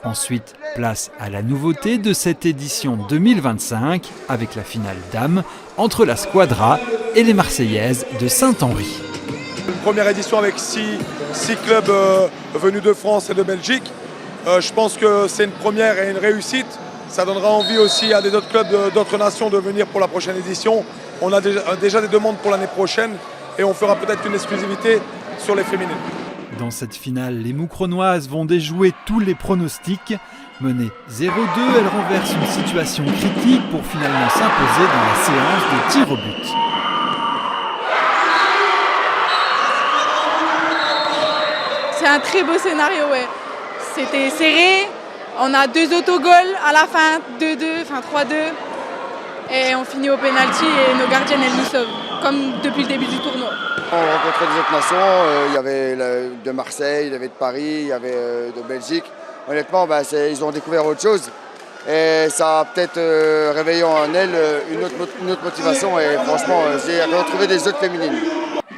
Ensuite, place à la nouveauté de cette édition 2025 avec la finale dames entre la Squadra et les Marseillaises de Saint-Henri. Une première édition avec six clubs venus de France et de Belgique. Je pense que c'est une première et une réussite. Ça donnera envie aussi à des autres clubs d'autres nations de venir pour la prochaine édition. On a déjà des demandes pour l'année prochaine et on fera peut-être une exclusivité sur les féminines. Dans cette finale, les Moucronoises vont déjouer tous les pronostics. Menées 0-2, elles renversent une situation critique pour finalement s'imposer dans la séance de tir au but. C'est un très beau scénario, ouais. C'était serré, on a 2 autogols à la fin, 2-2, enfin 3-2. Et on finit au pénalty et nos gardiennes, elles nous sauvent, comme depuis le début du tournoi. On rencontrait des autres nations, il y avait de Marseille, il y avait de Paris, il y avait de Belgique. Honnêtement, ils ont découvert autre chose et ça a peut-être réveillé en elles une autre motivation et franchement, j'ai retrouvé des autres féminines.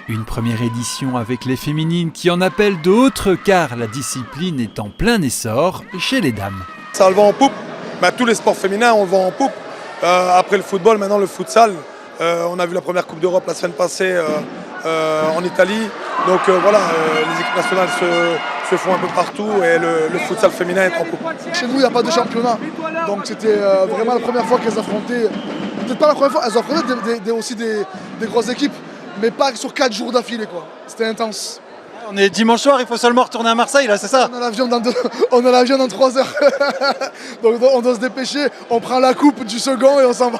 Une première édition avec les féminines qui en appellent d'autres car la discipline est en plein essor chez les dames. Ça le vend en poupe, tous les sports féminins on le vend en poupe. Après le football, maintenant le futsal. On a vu la première Coupe d'Europe la semaine passée en Italie. Donc les équipes nationales se font un peu partout et le futsal féminin est en coupe. Chez nous, il n'y a pas de championnat. Donc c'était vraiment la première fois qu'elles affrontaient, peut-être pas la première fois, elles affrontaient aussi des grosses équipes, mais pas sur 4 jours d'affilée, quoi. C'était intense. On est dimanche soir, il faut seulement retourner à Marseille, là, c'est ça? On a l'avion dans 3 heures. Donc on doit se dépêcher, on prend la coupe du second et on s'en va.